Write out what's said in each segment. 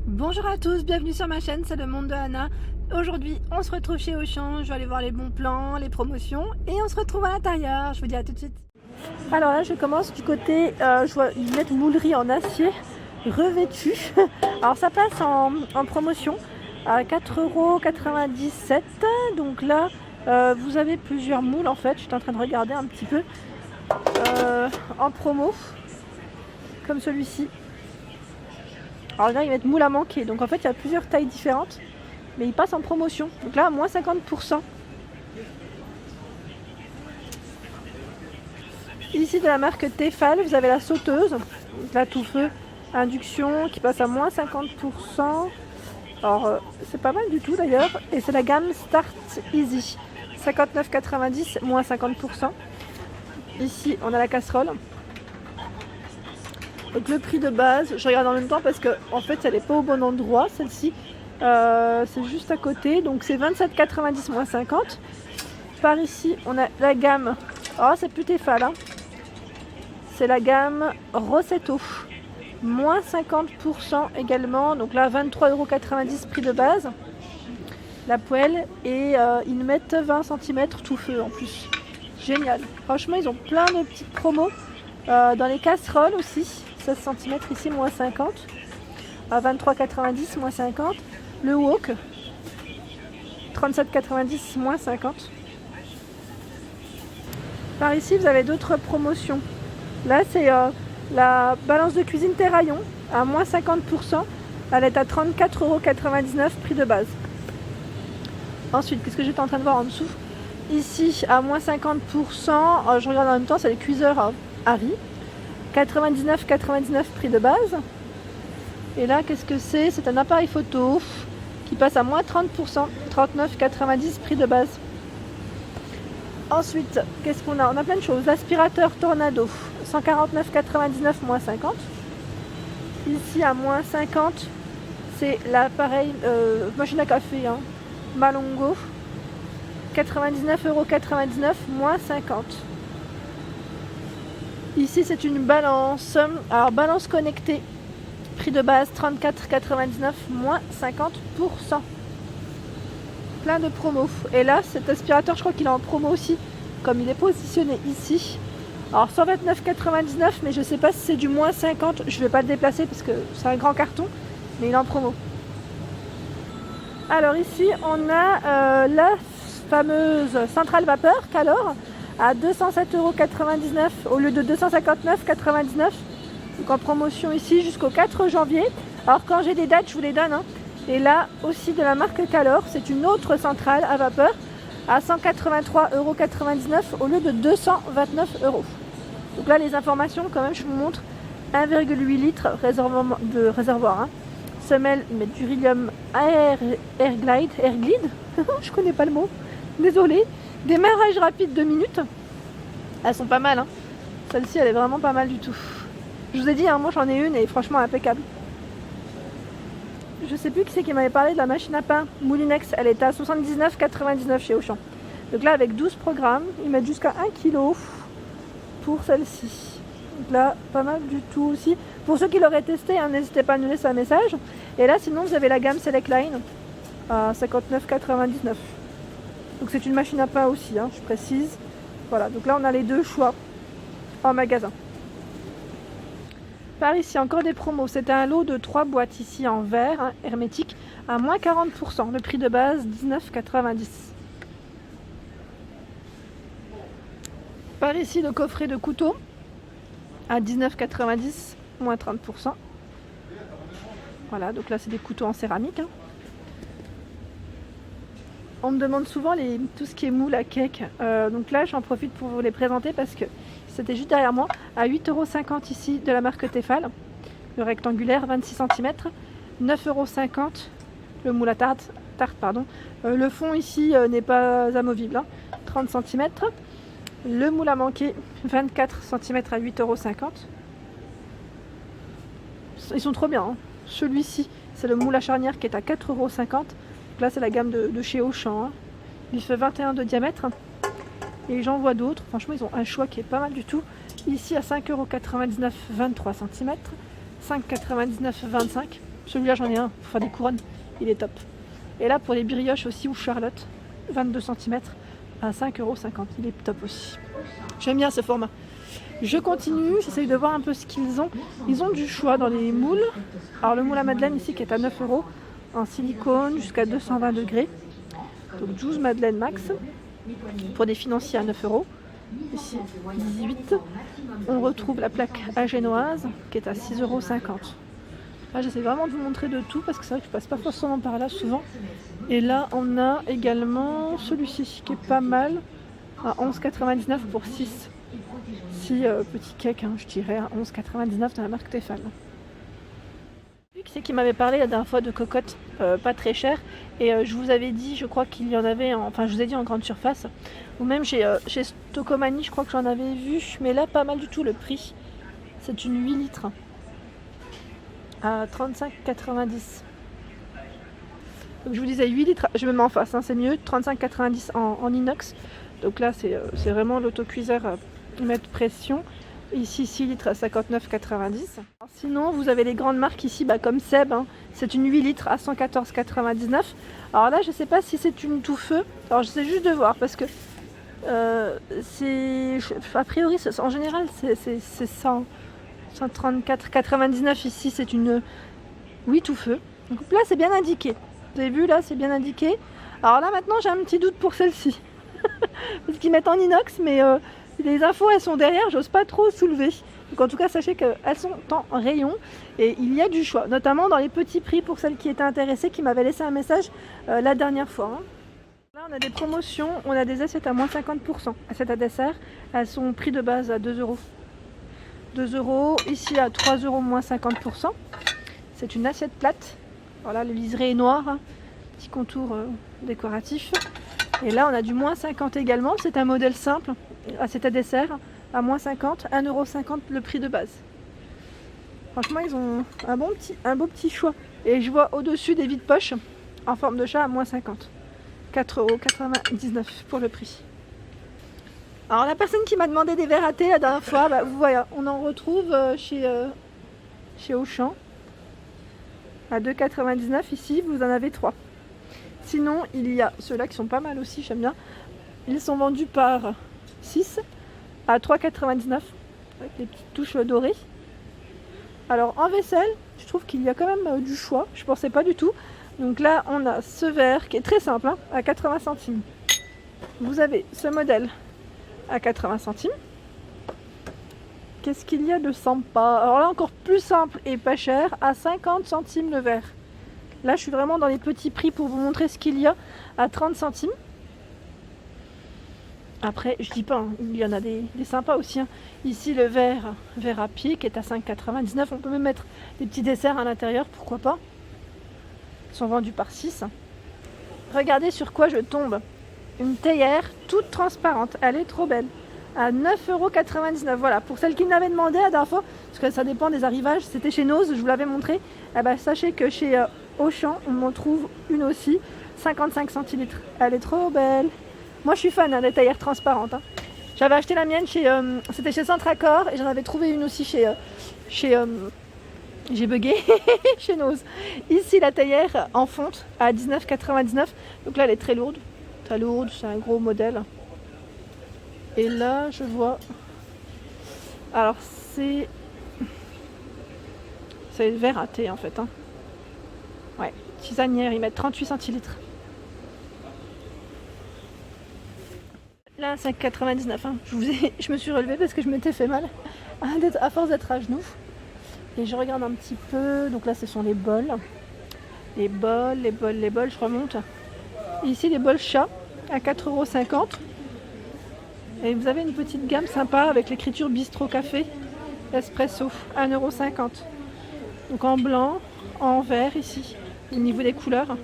Bonjour à tous, bienvenue sur ma chaîne, c'est le monde de Anna. Aujourd'hui, on se retrouve chez Auchan, je vais aller voir les bons plans, les promotions et on se retrouve à l'intérieur. Je vous dis à tout de suite. Alors là, je commence du côté, je vois une lettre moulerie en acier revêtue. Alors ça passe en promotion à 4,97 €. Donc là, vous avez plusieurs moules en fait. Je suis en train de regarder un petit peu en promo, comme celui-ci. Alors là, ils mettent moule à manquer. Donc en fait, il y a plusieurs tailles différentes. Mais ils passent en promotion. Donc là, à moins 50%. Ici, de la marque Tefal, vous avez la sauteuse. Donc là, tout feu, induction, qui passe à moins 50%. Alors, c'est pas mal du tout d'ailleurs. Et c'est la gamme Start Easy. 59,90, moins 50%. Ici, on a la casserole. Donc le prix de base, je regarde en même temps parce que en fait elle n'est pas au bon endroit, celle-ci. C'est juste à côté, donc c'est 27,90 moins 50. Par ici, on a la gamme, oh c'est plus Tefal, hein. C'est la gamme Rossetto, moins 50% également, donc là 23,90 € prix de base. La poêle et ils mettent 20 cm tout feu en plus. Génial, franchement ils ont plein de petites promos. Dans les casseroles aussi, 16 cm ici, moins 50. À 23,90, moins 50. Le wok, 37,90, moins 50. Par ici, vous avez d'autres promotions. Là, c'est la balance de cuisine Terraillon à moins 50%. Elle est à 34,99 € prix de base. Ensuite, qu'est-ce que j'étais en train de voir en dessous? Ici, à moins 50%, je regarde en même temps, c'est les cuiseurs Harry. 99,99 € prix de base. Et là, qu'est-ce que c'est? C'est un appareil photo qui passe à moins 30%, 39,90 € prix de base. Ensuite, qu'est-ce qu'on a? On a plein de choses. L'aspirateur Tornado, 149,99 moins 50. Ici, à moins 50, c'est l'appareil machine à café, hein, Malongo, 99,99 € moins 50. Ici, c'est une balance. Alors, balance connectée. Prix de base 34,99 moins 50%. Plein de promos. Et là, cet aspirateur, je crois qu'il est en promo aussi. Comme il est positionné ici. Alors, 129,99, mais je ne sais pas si c'est du moins 50. Je ne vais pas le déplacer parce que c'est un grand carton. Mais il est en promo. Alors, ici, on a la fameuse centrale vapeur Calor à 207,99 € au lieu de 259,99 €. Donc en promotion ici jusqu'au 4 janvier. Alors quand j'ai des dates, je vous les donne, hein. Et là aussi de la marque Calor, c'est une autre centrale à vapeur à 183,99 € au lieu de 229 €. Donc là les informations quand même, je vous montre 1,8 litres de réservoir, hein. Semelle, ils mettent du Rillium Airglide. Je connais pas le mot, désolée. Démarrage rapide 2 minutes. Elles sont pas mal, hein. Celle-ci elle est vraiment pas mal du tout. Je vous ai dit, hein, moi j'en ai une et franchement impeccable. Je sais plus qui c'est qui m'avait parlé de la machine à pain Moulinex. Elle est à 79,99 € chez Auchan. Donc là avec 12 programmes, ils mettent jusqu'à 1 kg pour celle-ci. Donc là, pas mal du tout aussi. Pour ceux qui l'auraient testé, hein, n'hésitez pas à nous laisser un message. Et là sinon vous avez la gamme Select Line à 59,99 €. Donc c'est une machine à pain aussi, hein, je précise. Voilà, donc là on a les deux choix en magasin. Par ici, encore des promos. C'est un lot de 3 boîtes ici en verre, hein, hermétique, à moins 40%. Le prix de base, 19,90 €. Par ici, le coffret de couteaux à 19,90 €, moins 30%. Voilà, donc là, c'est des couteaux en céramique, hein. On me demande souvent tout ce qui est moule à cake. Donc là, j'en profite pour vous les présenter parce que c'était juste derrière moi, à 8,50 € ici de la marque Tefal, le rectangulaire 26 cm, 9,50 € le moule à tarte pardon. Le fond ici n'est pas amovible, hein, 30 cm. Le moule à manquer 24 cm à 8,50 €. Ils sont trop bien, hein. Celui-ci, c'est le moule à charnière qui est à 4,50 €. Là, c'est la gamme de chez Auchan, hein. Il fait 21 de diamètre. Et j'en vois d'autres. Franchement, ils ont un choix qui est pas mal du tout. Ici, à 5,99 €, 23 cm. 5,99 €, 25. Celui-là j'en ai un pour faire des couronnes, il est top. Et là pour les brioches aussi ou Charlotte, 22 cm à 5,50 €, il est top aussi. J'aime bien ce format. Je continue, j'essaye de voir un peu ce qu'ils ont. Ils ont du choix dans les moules. Alors le moule à madeleine ici qui est à 9 € en silicone jusqu'à 220 degrés. Donc 12 madeleines max pour des financiers à 9 €. Ici 18. On retrouve la plaque agénoise qui est à 6,50 €. Là j'essaie vraiment de vous montrer de tout parce que c'est vrai que je passe pas forcément par là souvent. Et là on a également celui-ci qui est pas mal à 11,99 € pour 6. Petit cake, hein, je dirais à 11,99 € de la marque Tefal. Qui c'est qui m'avait parlé la dernière fois de cocottes pas très chères et je vous avais dit, je crois qu'il y en avait, enfin je vous ai dit en grande surface ou même chez Stocomanie, je crois que j'en avais vu, mais là pas mal du tout le prix. C'est une 8 litres à 35,90 €. Donc je vous disais 8 litres, je me mets en face, hein, c'est mieux, 35,90 € en inox. Donc là c'est vraiment l'autocuiseur mettre pression. Ici 6 litres à 59,90 €. Sinon vous avez les grandes marques ici comme Seb, hein, c'est une 8 litres à 114,99 €. Alors là je sais pas si c'est une tout feu, alors j'essaie juste de voir parce que c'est a priori en général c'est 134,99 € ici, c'est une oui tout feu. Donc là c'est bien indiqué, vous avez vu là c'est bien indiqué. Alors là maintenant j'ai un petit doute pour celle-ci parce qu'ils mettent en inox mais les infos elles sont derrière, j'ose pas trop soulever. Donc en tout cas sachez qu'elles sont en rayon et il y a du choix, notamment dans les petits prix pour celles qui étaient intéressées, qui m'avaient laissé un message la dernière fois. Hein. Là on a des promotions, on a des assiettes à moins 50%. Assiettes à dessert, elles sont prix de base à 2 €. 2 €, ici à 3 € moins 50%. C'est une assiette plate. Voilà, le liseré est noir, hein. Petit contour décoratif. Et là on a du moins 50 également, c'est un modèle simple. Assiette à dessert à moins 50, 1,50 € le prix de base. Franchement ils ont un beau petit choix. Et je vois au-dessus des vides-poches en forme de chat à moins 50. 4,99 € pour le prix. Alors la personne qui m'a demandé des verres à thé la dernière fois, vous voyez, on en retrouve chez Auchan. À 2,99 € ici, vous en avez 3. Sinon il y a ceux-là qui sont pas mal aussi, j'aime bien. Ils sont vendus par 6 à 3,99 € avec les petites touches dorées. Alors en vaisselle, je trouve qu'il y a quand même du choix, je pensais pas du tout. Donc là on a ce verre qui est très simple, hein, à 80 centimes. Vous avez ce modèle à 80 centimes. Qu'est-ce qu'il y a de sympa? Alors là encore plus simple et pas cher, à 50 centimes le verre. Là je suis vraiment dans les petits prix pour vous montrer ce qu'il y a à 30 centimes. Après, je dis pas, hein, il y en a des sympas aussi. Hein. Ici, le verre à pied qui est à 5,99 €. On peut même mettre des petits desserts à l'intérieur, pourquoi pas. Ils sont vendus par 6. Regardez sur quoi je tombe. Une théière toute transparente. Elle est trop belle. À 9,99 €. Voilà, pour celles qui m'avaient demandé la dernière fois, parce que ça dépend des arrivages. C'était chez Nose, je vous l'avais montré. Sachez que chez Auchan, on en trouve une aussi. 55 centilitres. Elle est trop belle. Moi je suis fan des théières transparentes. Hein. J'avais acheté la mienne c'était chez Centracor et j'en avais trouvé une aussi chez j'ai bugué, chez Nose. Ici la théière en fonte à 19,99 €. Donc là elle est très lourde, c'est un gros modèle. Et là je vois, alors c'est verre à thé en fait. Hein. Ouais, tisanière, ils mettent 38 centilitres. Là, 5,99 €. Hein. Je me suis relevée parce que je m'étais fait mal à force d'être à genoux. Et je regarde un petit peu. Donc là, ce sont les bols. Les bols, je remonte. Et ici, les bols chat à 4,50 €. Et vous avez une petite gamme sympa avec l'écriture bistrot café espresso, 1,50 €. Donc en blanc, en vert ici, au niveau des couleurs.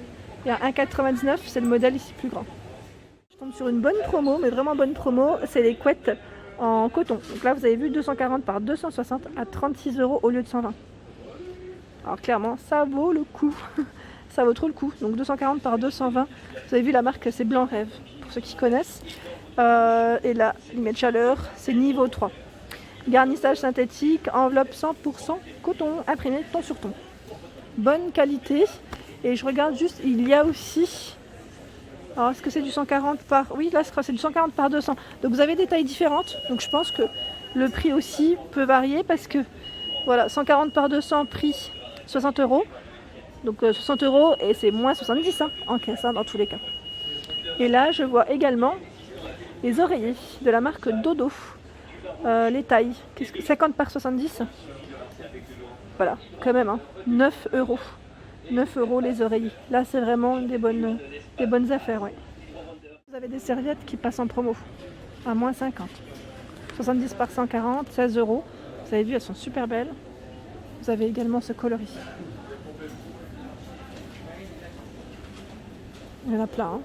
Il y a 1,99 €, c'est le modèle ici plus grand. Sur une bonne promo, mais vraiment bonne promo, c'est les couettes en coton. Donc là vous avez vu 240 par 260 à 36 € au lieu de 120. Alors clairement ça vaut le coup, ça vaut trop le coup. Donc 240 par 220, vous avez vu la marque, c'est Blanc Rêve pour ceux qui connaissent. Et là limite chaleur, c'est niveau 3. Garnissage synthétique, enveloppe 100% coton, imprimé ton sur ton. bonne qualité. Et je regarde juste, il y a aussi... Alors est-ce que c'est du 140 par... Oui, là c'est du 140 par 200. Donc vous avez des tailles différentes. Donc je pense que le prix aussi peut varier parce que voilà, 140 par 200 prix 60 €. Donc 60 € et c'est moins 70 en caisse dans tous les cas. Et là je vois également les oreillers de la marque Dodo. Les tailles, 50 par 70. Voilà, quand même, 9 €. 9 € les oreillers. Là c'est vraiment des bonnes affaires, ouais. Vous avez des serviettes qui passent en promo à moins 50. 70 par 140, 16 €. Vous avez vu, elles sont super belles. Vous avez également ce coloris. Il y en a plein.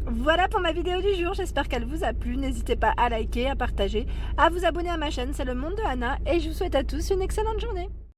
Voilà pour ma vidéo du jour, j'espère qu'elle vous a plu. N'hésitez pas à liker, à partager, à vous abonner à ma chaîne, c'est le monde de Anna. Et je vous souhaite à tous une excellente journée.